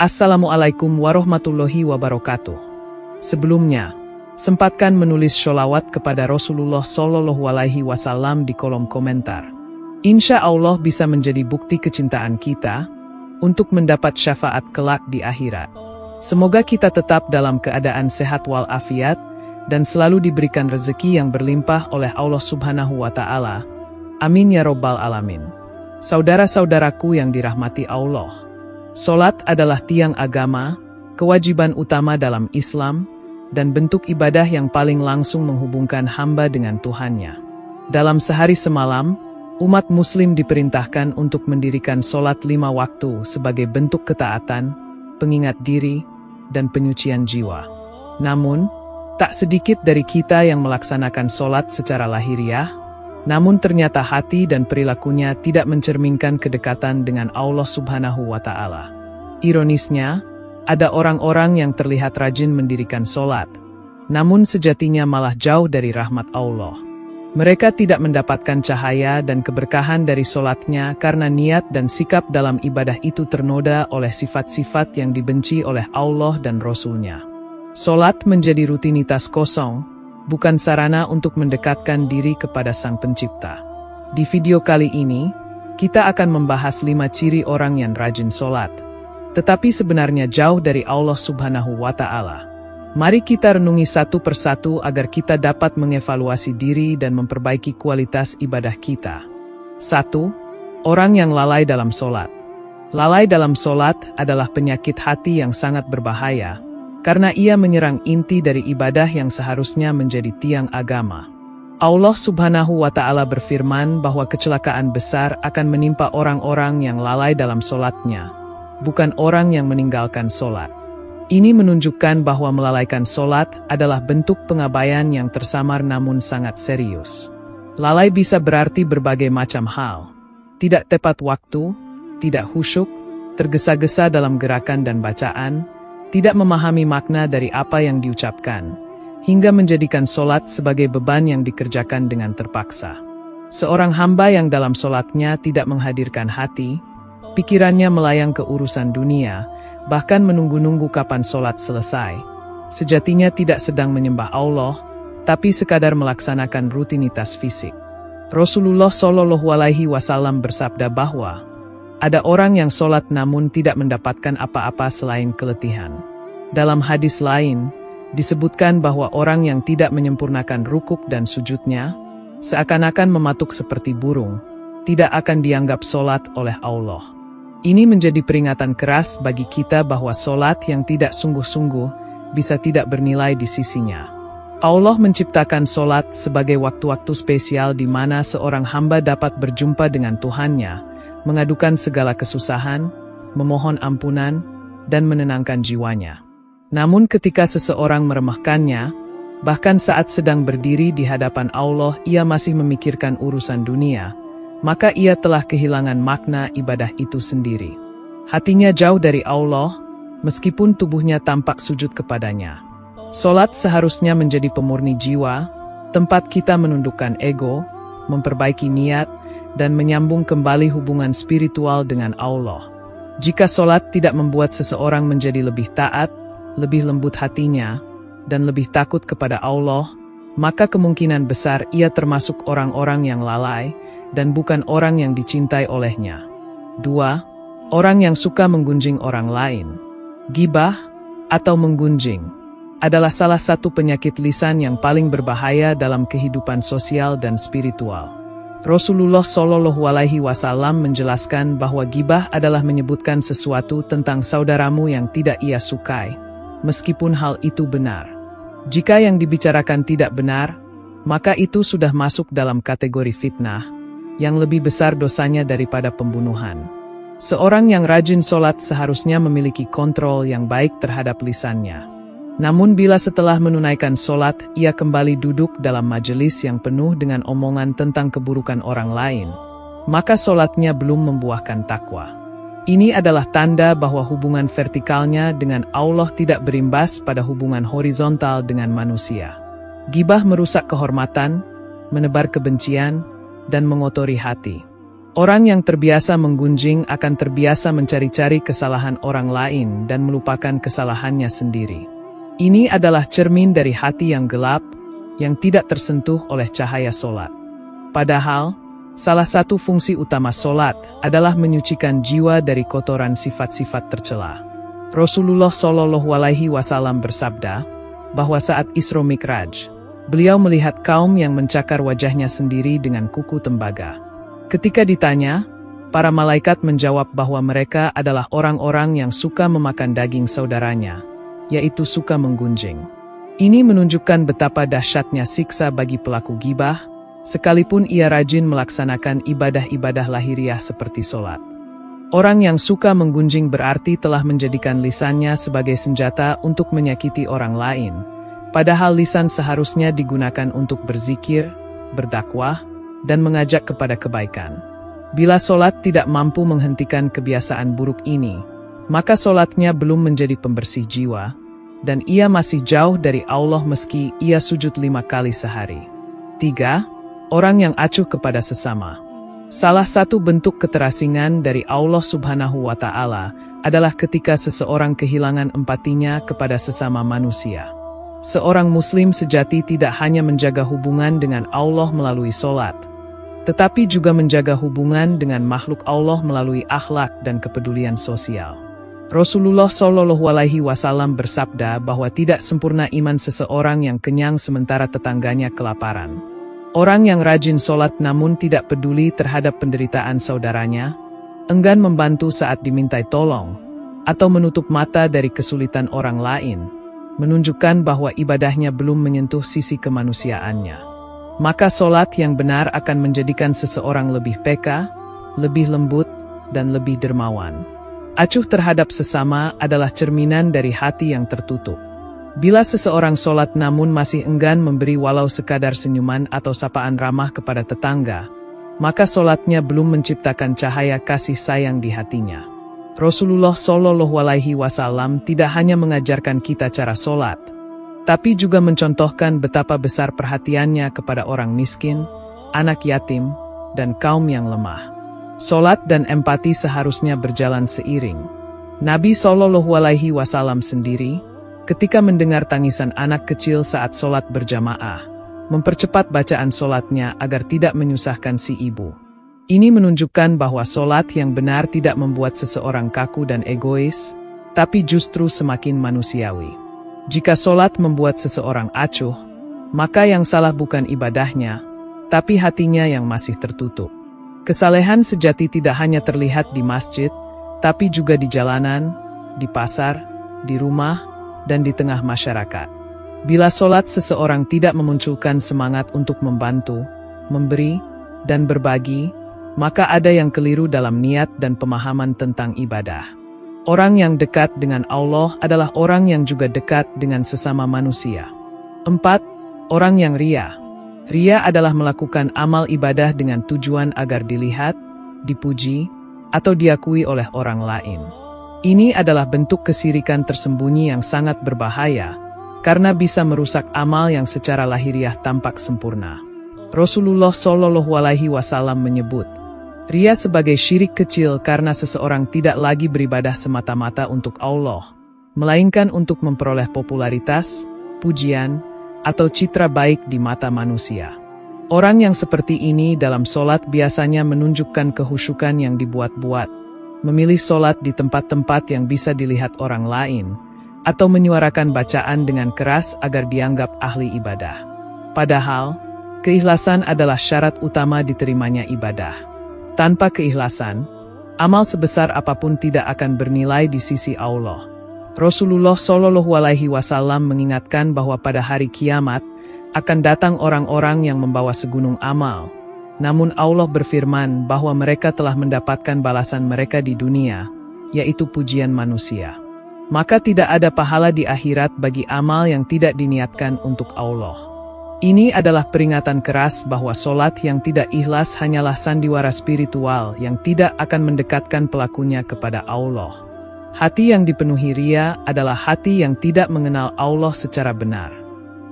Assalamualaikum warahmatullahi wabarakatuh. Sebelumnya, sempatkan menulis sholawat kepada Rasulullah Shallallahu Alaihi Wasallam di kolom komentar. Insya Allah bisa menjadi bukti kecintaan kita untuk mendapat syafaat kelak di akhirat. Semoga kita tetap dalam keadaan sehat walafiat dan selalu diberikan rezeki yang berlimpah oleh Allah Subhanahu wa Ta'ala. Amin ya Rabbal Alamin. Saudara-saudaraku yang dirahmati Allah, sholat adalah tiang agama, kewajiban utama dalam Islam, dan bentuk ibadah yang paling langsung menghubungkan hamba dengan Tuhannya. Dalam sehari semalam, umat muslim diperintahkan untuk mendirikan sholat 5 waktu sebagai bentuk ketaatan, pengingat diri, dan penyucian jiwa. Namun, tak sedikit dari kita yang melaksanakan sholat secara lahiriah, namun ternyata hati dan perilakunya tidak mencerminkan kedekatan dengan Allah Subhanahu wa Ta'ala. Ironisnya, ada orang-orang yang terlihat rajin mendirikan sholat, namun sejatinya malah jauh dari rahmat Allah. Mereka tidak mendapatkan cahaya dan keberkahan dari sholatnya karena niat dan sikap dalam ibadah itu ternoda oleh sifat-sifat yang dibenci oleh Allah dan Rasul-Nya. Sholat menjadi rutinitas kosong, bukan sarana untuk mendekatkan diri kepada Sang Pencipta. Di video kali ini, kita akan membahas 5 ciri orang yang rajin sholat, tetapi sebenarnya jauh dari Allah Subhanahu wa Ta'ala. Mari kita renungi satu persatu agar kita dapat mengevaluasi diri dan memperbaiki kualitas ibadah kita. 1. Orang yang lalai dalam sholat. Lalai dalam sholat adalah penyakit hati yang sangat berbahaya, karena ia menyerang inti dari ibadah yang seharusnya menjadi tiang agama. Allah Subhanahu wa Ta'ala berfirman bahwa kecelakaan besar akan menimpa orang-orang yang lalai dalam sholatnya, bukan orang yang meninggalkan sholat. Ini menunjukkan bahwa melalaikan sholat adalah bentuk pengabaian yang tersamar namun sangat serius. Lalai bisa berarti berbagai macam hal. Tidak tepat waktu, tidak khusyuk, tergesa-gesa dalam gerakan dan bacaan, tidak memahami makna dari apa yang diucapkan, hingga menjadikan sholat sebagai beban yang dikerjakan dengan terpaksa. Seorang hamba yang dalam sholatnya tidak menghadirkan hati, pikirannya melayang ke urusan dunia, bahkan menunggu-nunggu kapan sholat selesai, sejatinya tidak sedang menyembah Allah, tapi sekadar melaksanakan rutinitas fisik. Rasulullah Shallallahu Alaihi Wasallam bersabda bahwa ada orang yang sholat namun tidak mendapatkan apa-apa selain keletihan. Dalam hadis lain, disebutkan bahwa orang yang tidak menyempurnakan rukuk dan sujudnya, seakan-akan mematuk seperti burung, tidak akan dianggap sholat oleh Allah. Ini menjadi peringatan keras bagi kita bahwa sholat yang tidak sungguh-sungguh bisa tidak bernilai di sisinya. Allah menciptakan sholat sebagai waktu-waktu spesial di mana seorang hamba dapat berjumpa dengan Tuhannya, mengadukan segala kesusahan, memohon ampunan, dan menenangkan jiwanya. Namun ketika seseorang meremehkannya, bahkan saat sedang berdiri di hadapan Allah ia masih memikirkan urusan dunia, maka ia telah kehilangan makna ibadah itu sendiri. Hatinya jauh dari Allah, meskipun tubuhnya tampak sujud kepadanya. Sholat seharusnya menjadi pemurni jiwa, tempat kita menundukkan ego, memperbaiki niat, dan menyambung kembali hubungan spiritual dengan Allah. Jika sholat tidak membuat seseorang menjadi lebih taat, lebih lembut hatinya, dan lebih takut kepada Allah, maka kemungkinan besar ia termasuk orang-orang yang lalai, dan bukan orang yang dicintai olehnya. 2. Orang yang suka menggunjing orang lain. Ghibah, atau menggunjing, adalah salah satu penyakit lisan yang paling berbahaya dalam kehidupan sosial dan spiritual. Rasulullah Shallallahu Alaihi Wasallam menjelaskan bahwa ghibah adalah menyebutkan sesuatu tentang saudaramu yang tidak ia sukai, meskipun hal itu benar. Jika yang dibicarakan tidak benar, maka itu sudah masuk dalam kategori fitnah, yang lebih besar dosanya daripada pembunuhan. Seorang yang rajin sholat seharusnya memiliki kontrol yang baik terhadap lisannya. Namun bila setelah menunaikan sholat, ia kembali duduk dalam majelis yang penuh dengan omongan tentang keburukan orang lain, maka sholatnya belum membuahkan takwa. Ini adalah tanda bahwa hubungan vertikalnya dengan Allah tidak berimbas pada hubungan horizontal dengan manusia. Ghibah merusak kehormatan, menebar kebencian, dan mengotori hati. Orang yang terbiasa menggunjing akan terbiasa mencari-cari kesalahan orang lain dan melupakan kesalahannya sendiri. Ini adalah cermin dari hati yang gelap, yang tidak tersentuh oleh cahaya solat. Padahal, salah satu fungsi utama solat adalah menyucikan jiwa dari kotoran sifat-sifat tercela. Rasulullah Shallallahu Alaihi Wasallam bersabda bahwa saat Isra Mi'raj, beliau melihat kaum yang mencakar wajahnya sendiri dengan kuku tembaga. Ketika ditanya, para malaikat menjawab bahwa mereka adalah orang-orang yang suka memakan daging saudaranya, yaitu suka menggunjing. Ini menunjukkan betapa dahsyatnya siksa bagi pelaku ghibah, sekalipun ia rajin melaksanakan ibadah-ibadah lahiriah seperti sholat. Orang yang suka menggunjing berarti telah menjadikan lisannya sebagai senjata untuk menyakiti orang lain, padahal lisan seharusnya digunakan untuk berzikir, berdakwah, dan mengajak kepada kebaikan. Bila solat tidak mampu menghentikan kebiasaan buruk ini, maka solatnya belum menjadi pembersih jiwa, dan ia masih jauh dari Allah meski ia sujud 5 kali sehari. 3. Orang yang acuh kepada sesama. Salah satu bentuk keterasingan dari Allah Subhanahu wa Ta'ala adalah ketika seseorang kehilangan empatinya kepada sesama manusia. Seorang Muslim sejati tidak hanya menjaga hubungan dengan Allah melalui solat, tetapi juga menjaga hubungan dengan makhluk Allah melalui akhlak dan kepedulian sosial. Rasulullah Shallallahu Alaihi Wasallam bersabda bahwa tidak sempurna iman seseorang yang kenyang sementara tetangganya kelaparan. Orang yang rajin sholat namun tidak peduli terhadap penderitaan saudaranya, enggan membantu saat dimintai tolong, atau menutup mata dari kesulitan orang lain, menunjukkan bahwa ibadahnya belum menyentuh sisi kemanusiaannya. Maka sholat yang benar akan menjadikan seseorang lebih peka, lebih lembut, dan lebih dermawan. Acuh terhadap sesama adalah cerminan dari hati yang tertutup. Bila seseorang sholat namun masih enggan memberi walau sekadar senyuman atau sapaan ramah kepada tetangga, maka sholatnya belum menciptakan cahaya kasih sayang di hatinya. Rasulullah Shallallahu Alaihi Wasallam tidak hanya mengajarkan kita cara sholat, tapi juga mencontohkan betapa besar perhatiannya kepada orang miskin, anak yatim, dan kaum yang lemah. Sholat dan empati seharusnya berjalan seiring. Nabi Shallallahu Alaihi Wasallam sendiri, ketika mendengar tangisan anak kecil saat sholat berjamaah, mempercepat bacaan sholatnya agar tidak menyusahkan si ibu. Ini menunjukkan bahwa sholat yang benar tidak membuat seseorang kaku dan egois, tapi justru semakin manusiawi. Jika sholat membuat seseorang acuh, maka yang salah bukan ibadahnya, tapi hatinya yang masih tertutup. Kesalehan sejati tidak hanya terlihat di masjid, tapi juga di jalanan, di pasar, di rumah, dan di tengah masyarakat. Bila sholat seseorang tidak memunculkan semangat untuk membantu, memberi, dan berbagi, maka ada yang keliru dalam niat dan pemahaman tentang ibadah. Orang yang dekat dengan Allah adalah orang yang juga dekat dengan sesama manusia. 4. Orang yang ria. Ria adalah melakukan amal ibadah dengan tujuan agar dilihat, dipuji, atau diakui oleh orang lain. Ini adalah bentuk kesirikan tersembunyi yang sangat berbahaya, karena bisa merusak amal yang secara lahiriah tampak sempurna. Rasulullah Shallallahu Alaihi Wasallam menyebut ria sebagai syirik kecil karena seseorang tidak lagi beribadah semata-mata untuk Allah, melainkan untuk memperoleh popularitas, pujian, atau citra baik di mata manusia. Orang yang seperti ini dalam sholat biasanya menunjukkan kehusyukan yang dibuat-buat, memilih sholat di tempat-tempat yang bisa dilihat orang lain, atau menyuarakan bacaan dengan keras agar dianggap ahli ibadah. Padahal, keikhlasan adalah syarat utama diterimanya ibadah. Tanpa keikhlasan, amal sebesar apapun tidak akan bernilai di sisi Allah. Rasulullah Shallallahu Alaihi Wasallam mengingatkan bahwa pada hari kiamat akan datang orang-orang yang membawa segunung amal. Namun Allah berfirman bahwa mereka telah mendapatkan balasan mereka di dunia, yaitu pujian manusia. Maka tidak ada pahala di akhirat bagi amal yang tidak diniatkan untuk Allah. Ini adalah peringatan keras bahwa sholat yang tidak ikhlas hanyalah sandiwara spiritual yang tidak akan mendekatkan pelakunya kepada Allah. Hati yang dipenuhi ria adalah hati yang tidak mengenal Allah secara benar.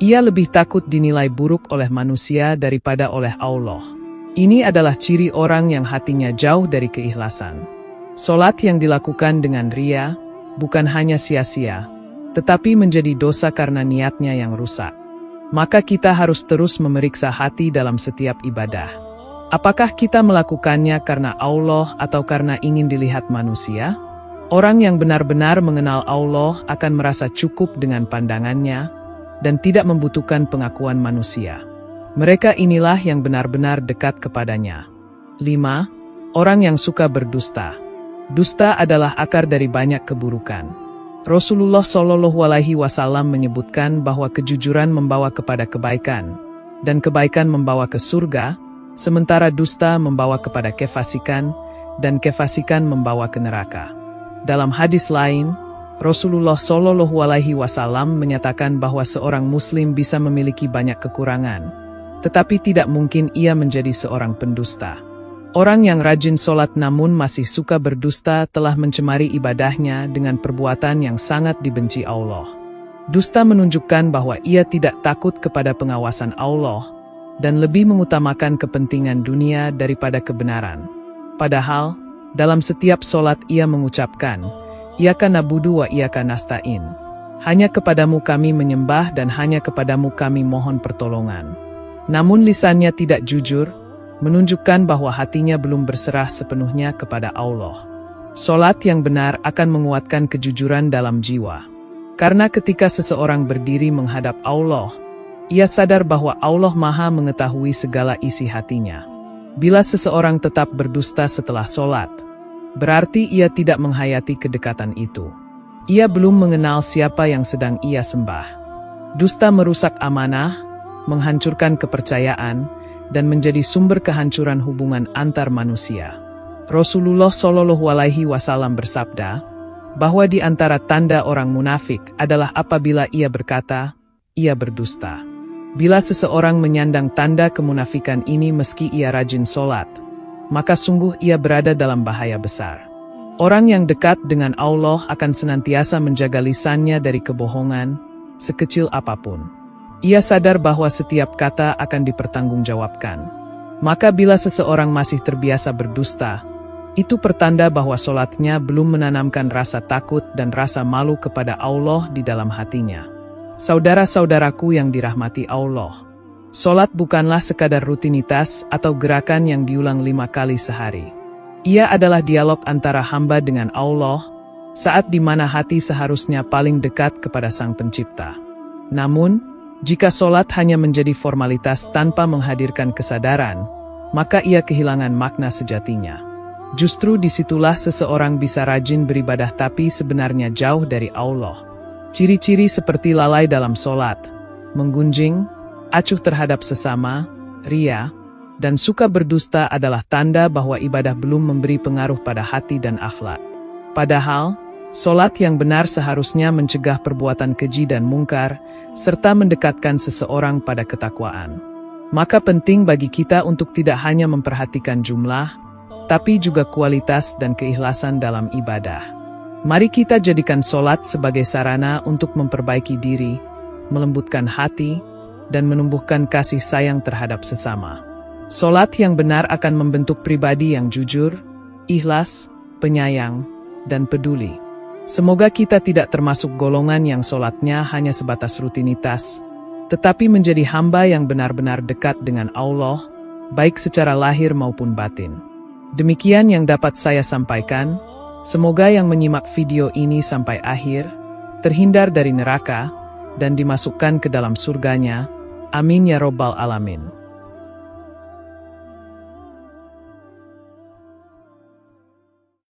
Ia lebih takut dinilai buruk oleh manusia daripada oleh Allah. Ini adalah ciri orang yang hatinya jauh dari keikhlasan. Solat yang dilakukan dengan ria, bukan hanya sia-sia, tetapi menjadi dosa karena niatnya yang rusak. Maka kita harus terus memeriksa hati dalam setiap ibadah. Apakah kita melakukannya karena Allah atau karena ingin dilihat manusia? Orang yang benar-benar mengenal Allah akan merasa cukup dengan pandangannya dan tidak membutuhkan pengakuan manusia. Mereka inilah yang benar-benar dekat kepadanya. 5. Orang yang suka berdusta. Dusta adalah akar dari banyak keburukan. Rasulullah SAW menyebutkan bahwa kejujuran membawa kepada kebaikan, dan kebaikan membawa ke surga, sementara dusta membawa kepada kefasikan, dan kefasikan membawa ke neraka. Dalam hadis lain, Rasulullah SAW menyatakan bahwa seorang muslim bisa memiliki banyak kekurangan, tetapi tidak mungkin ia menjadi seorang pendusta. Orang yang rajin sholat namun masih suka berdusta telah mencemari ibadahnya dengan perbuatan yang sangat dibenci Allah. Dusta menunjukkan bahwa ia tidak takut kepada pengawasan Allah dan lebih mengutamakan kepentingan dunia daripada kebenaran. Padahal, dalam setiap sholat ia mengucapkan, Iyyaka na'budu wa iyyaka nasta'in. Hanya kepadamu kami menyembah dan hanya kepadamu kami mohon pertolongan. Namun lisannya tidak jujur, menunjukkan bahwa hatinya belum berserah sepenuhnya kepada Allah. Sholat yang benar akan menguatkan kejujuran dalam jiwa. Karena ketika seseorang berdiri menghadap Allah, ia sadar bahwa Allah Maha mengetahui segala isi hatinya. Bila seseorang tetap berdusta setelah sholat, berarti ia tidak menghayati kedekatan itu. Ia belum mengenal siapa yang sedang ia sembah. Dusta merusak amanah, menghancurkan kepercayaan, dan menjadi sumber kehancuran hubungan antar manusia. Rasulullah SAW bersabda, bahwa di antara tanda orang munafik adalah apabila ia berkata, ia berdusta. Bila seseorang menyandang tanda kemunafikan ini meski ia rajin sholat, maka sungguh ia berada dalam bahaya besar. Orang yang dekat dengan Allah akan senantiasa menjaga lisannya dari kebohongan, sekecil apapun. Ia sadar bahwa setiap kata akan dipertanggungjawabkan. Maka bila seseorang masih terbiasa berdusta, itu pertanda bahwa sholatnya belum menanamkan rasa takut dan rasa malu kepada Allah di dalam hatinya. Saudara-saudaraku yang dirahmati Allah, sholat bukanlah sekadar rutinitas atau gerakan yang diulang 5 kali sehari. Ia adalah dialog antara hamba dengan Allah, saat di mana hati seharusnya paling dekat kepada Sang Pencipta. Namun, jika sholat hanya menjadi formalitas tanpa menghadirkan kesadaran, maka ia kehilangan makna sejatinya. Justru disitulah seseorang bisa rajin beribadah tapi sebenarnya jauh dari Allah. Ciri-ciri seperti lalai dalam sholat, menggunjing, acuh terhadap sesama, ria, dan suka berdusta adalah tanda bahwa ibadah belum memberi pengaruh pada hati dan akhlak. Padahal, sholat yang benar seharusnya mencegah perbuatan keji dan mungkar, serta mendekatkan seseorang pada ketakwaan. Maka penting bagi kita untuk tidak hanya memperhatikan jumlah, tapi juga kualitas dan keikhlasan dalam ibadah. Mari kita jadikan sholat sebagai sarana untuk memperbaiki diri, melembutkan hati, dan menumbuhkan kasih sayang terhadap sesama. Sholat yang benar akan membentuk pribadi yang jujur, ikhlas, penyayang, dan peduli. Semoga kita tidak termasuk golongan yang sholatnya hanya sebatas rutinitas, tetapi menjadi hamba yang benar-benar dekat dengan Allah, baik secara lahir maupun batin. Demikian yang dapat saya sampaikan. Semoga yang menyimak video ini sampai akhir, terhindar dari neraka, dan dimasukkan ke dalam surganya. Amin ya Robbal Alamin.